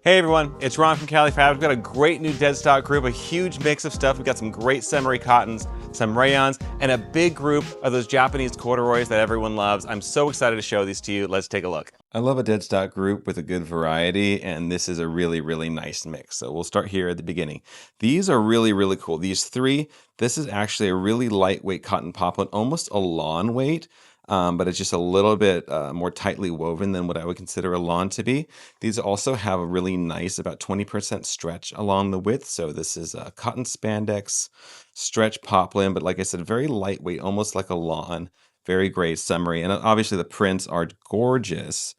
Hey everyone, it's Ron from Cali Fabrics. We've got a great new Deadstock group, a huge mix of stuff. We've got some great summery cottons, some rayons, and a big group of those Japanese corduroys that everyone loves. I'm so excited to show these to you. Let's take a look. I love a Deadstock group with a good variety, and this is a really, really nice mix. So we'll start here at the beginning. These are really, really cool. These three, this is actually a really lightweight cotton poplin, almost a lawn weight. But it's just a little bit more tightly woven than what I would consider a lawn to be. These also have a really nice, about 20% stretch along the width. So this is a cotton spandex stretch poplin, but like I said, very lightweight, almost like a lawn. Very great summery. And obviously the prints are gorgeous.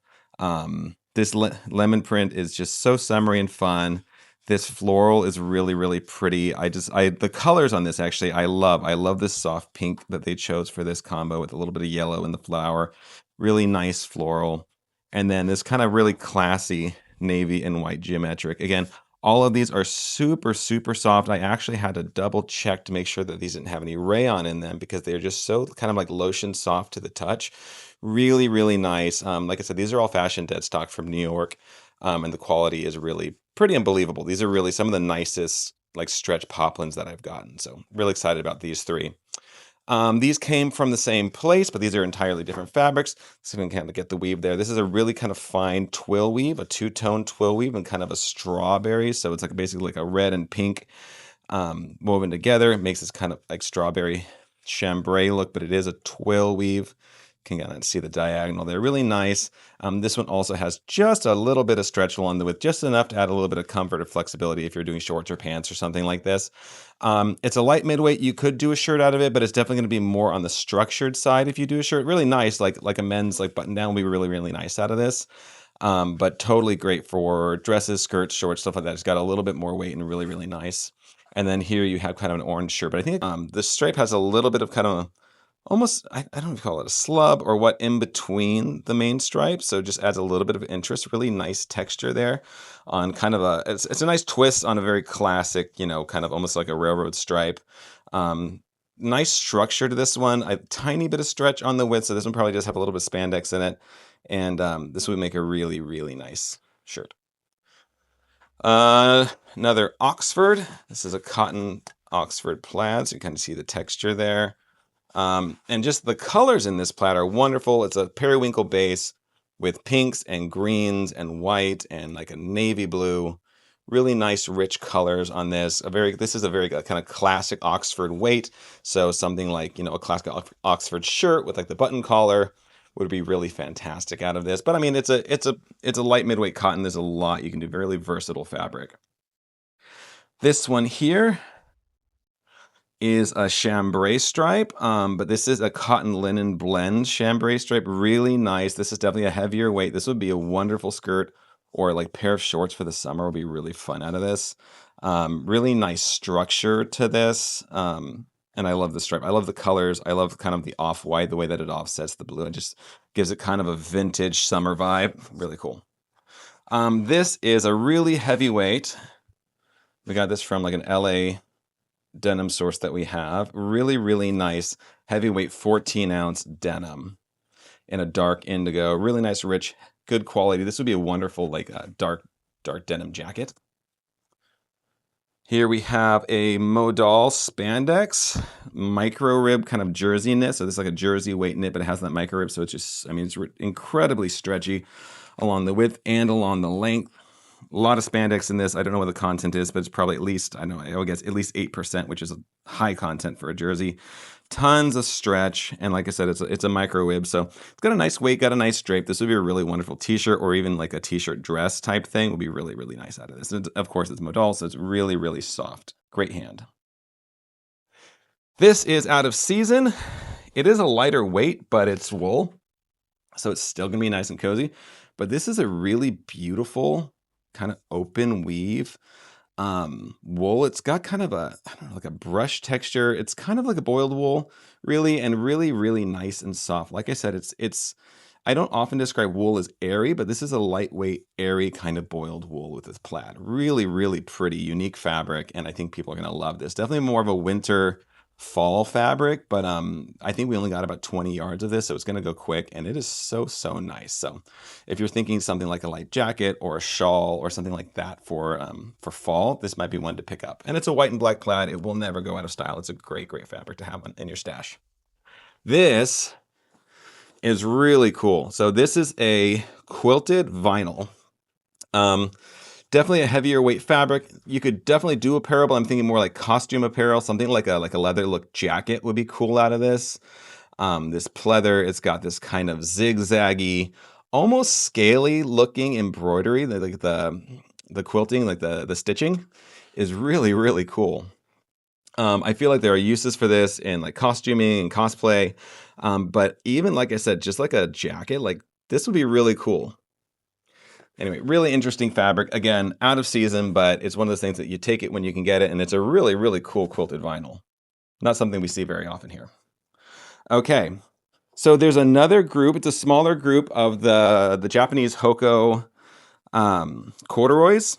This lemon print is just so summery and fun. This floral is really, really pretty. The colors on this actually, I love. I love this soft pink that they chose for this combo with a little bit of yellow in the flower. Really nice floral. And then this kind of really classy navy and white geometric. Again, all of these are super, super soft. I actually had to double check to make sure that these didn't have any rayon in them because they're just so kind of like lotion soft to the touch. Really, really nice. Like I said, these are all fashion Deadstock from New York. And the quality is really pretty unbelievable. These are really some of the nicest like stretch poplins that I've gotten. So really excited about these three. These came from the same place, but these are entirely different fabrics. So we can kind of get the weave there. This is a really kind of fine twill weave, a two-tone twill weave and kind of a strawberry. So it's like basically like a red and pink woven together. It makes this kind of like strawberry chambray look, but it is a twill weave. Can kind of see the diagonal there. Really nice. This one also has just a little bit of stretch along the width, just enough to add a little bit of comfort or flexibility if you're doing shorts or pants or something like this. It's a light midweight. You could do a shirt out of it, but it's definitely going to be more on the structured side if you do a shirt. Really nice, like a men's like button down will be really, really nice out of this. But totally great for dresses, skirts, shorts, stuff like that. It's got a little bit more weight and really, really nice. And then here you have kind of an orange shirt, but I think the stripe has a little bit of kind of almost, I don't know if you call it a slub or what, in between the main stripe. So it just adds a little bit of interest. Really nice texture there on kind of it's a nice twist on a very classic, kind of almost like a railroad stripe. Nice structure to this one. A tiny bit of stretch on the width. So this one probably does have a little bit of spandex in it. And this would make a really, really nice shirt. Another Oxford. This is a cotton Oxford plaid. So you kind of see the texture there. And just the colors in this plaid are wonderful. It's a periwinkle base with pinks and greens and white and like a navy blue. Really nice, rich colors on this. This is a very kind of classic Oxford weight. So something like, a classic Oxford shirt with like the button collar would be really fantastic out of this. But I mean, it's a light midweight cotton. There's a lot you can do. Very versatile fabric. This one here is a chambray stripe, but this is a cotton linen blend chambray stripe. Really nice. This is definitely a heavier weight. This would be a wonderful skirt or like pair of shorts for the summer. Would be really fun out of this. Really nice structure to this. And I love the stripe. I love the colors. I love kind of the off-white, the way that it offsets the blue. It just gives it kind of a vintage summer vibe. Really cool. This is a really heavy weight. We got this from like an LA denim source that we have. Really, really nice heavyweight 14-ounce denim in a dark indigo. Really nice, rich, good quality. This would be a wonderful like dark denim jacket. Here we have a modal spandex micro rib kind of jersey knit. So this is like a jersey weight knit, but it has that micro rib. So it's just, it's incredibly stretchy along the width and along the length. A lot of spandex in this. I don't know what the content is, but it's probably at least, I would guess at least 8%, which is a high content for a jersey. Tons of stretch. And like I said, it's a micro rib. So it's got a nice weight, got a nice drape. This would be a really wonderful t-shirt or even like a t-shirt dress type thing would be really, really nice out of this. And of course, it's modal, so it's really, really soft. Great hand. This is out of season. It is a lighter weight, but it's wool. So it's still going to be nice and cozy. But this is a really beautiful kind of open weave wool. It's got kind of like a brush texture. It's kind of like a boiled wool, really, and really, really nice and soft. Like I said, I don't often describe wool as airy, but this is a lightweight, airy kind of boiled wool with this plaid. Really, really pretty, unique fabric, and I think people are going to love this. Definitely more of a winter fall fabric, but I think we only got about 20 yards of this, so it's going to go quick, and it is so nice. So if you're thinking something like a light jacket or a shawl or something like that for fall, this might be one to pick up. And it's a white and black plaid. It will never go out of style. It's a great fabric to have in your stash. This is really cool. So this is a quilted vinyl. Definitely a heavier weight fabric. You could definitely do apparel, but I'm thinking more like costume apparel. Something like a leather look jacket would be cool out of this. This pleather, it's got this kind of zigzaggy, almost scaly looking embroidery. Like the quilting, like the stitching, is really cool. I feel like there are uses for this in like costuming and cosplay. But even like I said, just like a jacket, like this would be really cool. Anyway, really interesting fabric. Again, out of season, but it's one of those things that you take it when you can get it, and it's a really cool quilted vinyl. Not something we see very often here. Okay, so there's another group. It's a smaller group of the Japanese Hokkoh corduroys.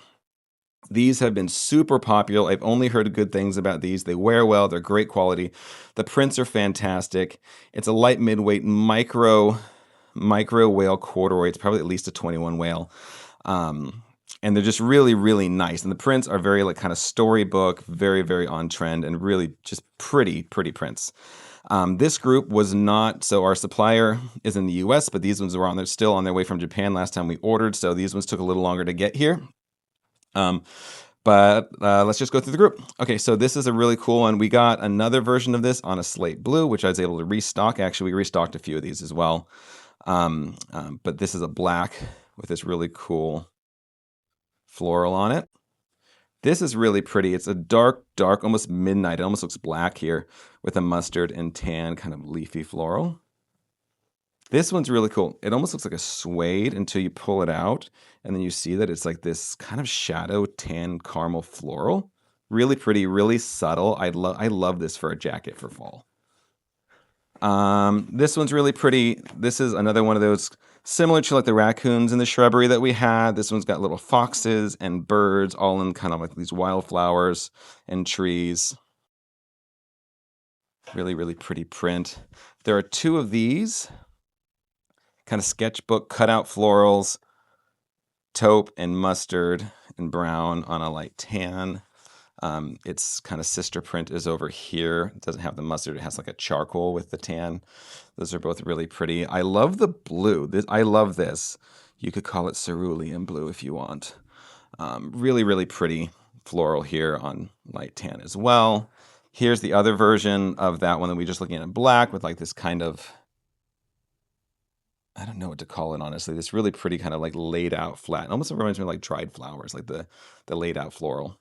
These have been super popular. I've only heard good things about these. They wear well. They're great quality. The prints are fantastic. It's a light midweight micro wale corduroy. It's probably at least a 21 wale. And they're just really nice. And the prints are very like kind of storybook, very on trend, and really just pretty prints. This group was not, so our supplier is in the US, but these ones were still on their way from Japan last time we ordered. So these ones took a little longer to get here. But let's just go through the group. Okay, so this is a really cool one. We got another version of this on a slate blue, which I was able to restock. Actually, we restocked a few of these as well. But this is a black with this really cool floral on it. This is really pretty. It's a dark, almost midnight. It almost looks black here with a mustard and tan kind of leafy floral. This one's really cool. It almost looks like a suede until you pull it out, and then you see that it's like this kind of shadow tan caramel floral. Really pretty, really subtle. I love this for a jacket for fall. This one's really pretty. This is another one of those similar to like the raccoons in the shrubbery that we had. This one's got little foxes and birds all in kind of like these wildflowers and trees. Really pretty print. There are two of these kind of sketchbook cutout florals, taupe and mustard and brown on a light tan. Its kind of sister print is over here. It doesn't have the mustard. It has like a charcoal with the tan. Those are both really pretty. I love the blue. I love this. You could call it cerulean blue if you want. Really pretty floral here on light tan as well. Here's the other version of that one that we just looking at in black with like this kind of, I don't know what to call it, honestly. This really pretty kind of like laid out flat. It almost reminds me of like dried flowers, like the laid out floral.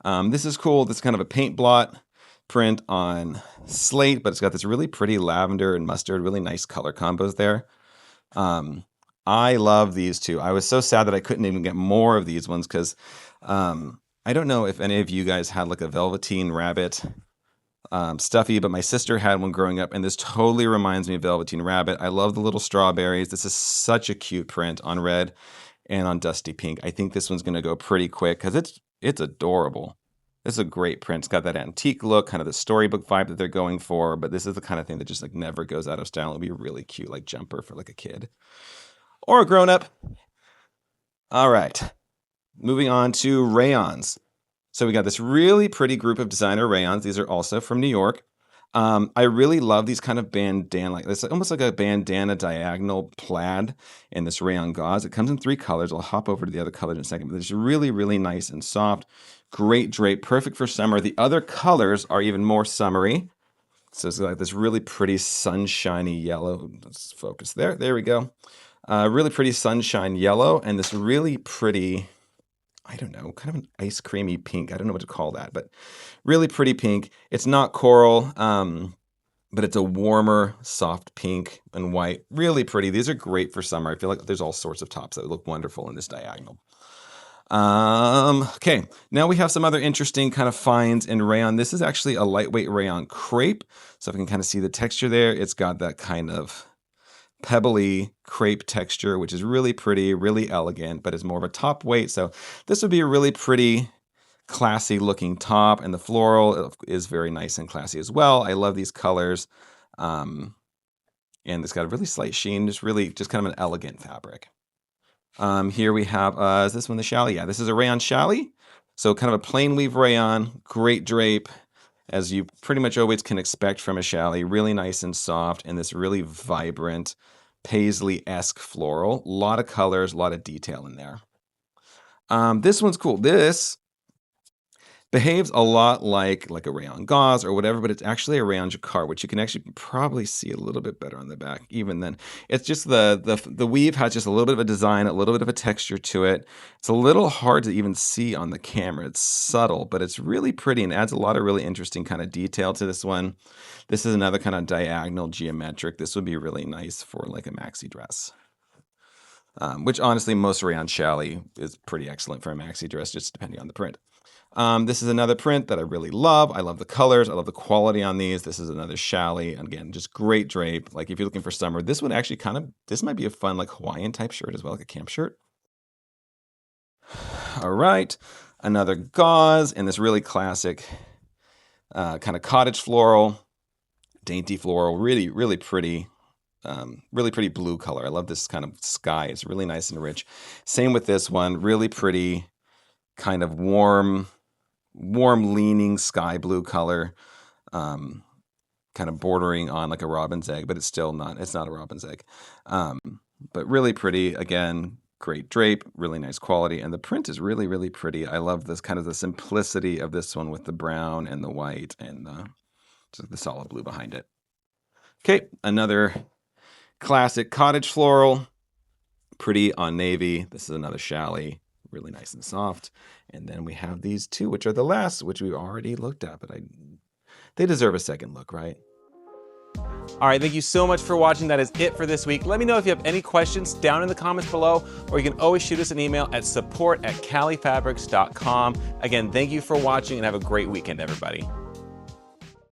This is cool. This is kind of a paint blot print on slate, but it's got this really pretty lavender and mustard, really nice color combos there. I love these two. I was so sad that I couldn't even get more of these ones because I don't know if any of you guys had like a velveteen rabbit stuffy, but my sister had one growing up, and this totally reminds me of Velveteen Rabbit. I love the little strawberries. This is such a cute print on red and on dusty pink. I think this one's going to go pretty quick because it's adorable. This is a great print. It's got that antique look, kind of the storybook vibe that they're going for, but this is the kind of thing that just like never goes out of style. It'll be a really cute like jumper for like a kid or a grown-up. All right, moving on to rayons. So we got this really pretty group of designer rayons. These are also from New York. I really love these kind of bandana, like this, almost like a bandana diagonal plaid in this rayon gauze. It comes in 3 colors. I'll hop over to the other color in a second, but it's really nice and soft. Great drape, perfect for summer. The other colors are even more summery. So it's like this really pretty sunshiny yellow. Let's focus there. There we go. Really pretty sunshine yellow, and this really pretty, I don't know, kind of an ice creamy pink. I don't know what to call that, but really pretty pink. It's not coral, but it's a warmer, soft pink and white. Really pretty. These are great for summer. I feel like there's all sorts of tops that look wonderful in this diagonal. Okay, now we have some other interesting kind of finds in rayon. This is actually a lightweight rayon crepe. So if you can kind of see the texture there, it's got that kind of pebbly crepe texture, which is really pretty, really elegant, but it's more of a top weight. So this would be a really pretty classy looking top, and the floral is very nice and classy as well. I love these colors. And it's got a really slight sheen, just kind of an elegant fabric. Here we have, is this one the challis? Yeah, this is a rayon challis. So kind of a plain weave rayon, great drape, as you pretty much always can expect from a challis. Really nice and soft, and this really vibrant paisley-esque floral. A lot of colors, a lot of detail in there. This one's cool. This behaves a lot like a rayon gauze or whatever, but it's actually a rayon jacquard, which you can actually probably see a little bit better on the back. Even then, it's just the weave has just a little bit of a design, a little bit of a texture to it. It's a little hard to even see on the camera. It's subtle, but it's really pretty and adds a lot of really interesting kind of detail to this one. This is another kind of diagonal geometric. This would be really nice for like a maxi dress. Which honestly, most rayon challis is pretty excellent for a maxi dress, just depending on the print. This is another print that I really love. I love the colors. I love the quality on these. This is another challis. Again, just great drape. Like if you're looking for summer, this would actually this might be a fun like Hawaiian type shirt as well, like a camp shirt. All right, another gauze in this really classic kind of cottage floral, dainty floral, really pretty. Really pretty blue color. I love this kind of sky. It's really nice and rich. Same with this one. Really pretty, kind of warm leaning sky blue color. Kind of bordering on like a robin's egg, but it's not a robin's egg. But really pretty. Again, great drape, really nice quality. And the print is really pretty. I love this kind of the simplicity of this one with the brown and the white and just the solid blue behind it. Okay, another classic cottage floral, pretty on navy. This is another challis, really nice and soft. And then we have these two, which are the last, which we already looked at, but they deserve a second look, right? All right, thank you so much for watching. That is it for this week. Let me know if you have any questions down in the comments below, or you can always shoot us an email at support@califabrics.com. Again, thank you for watching and have a great weekend, everybody.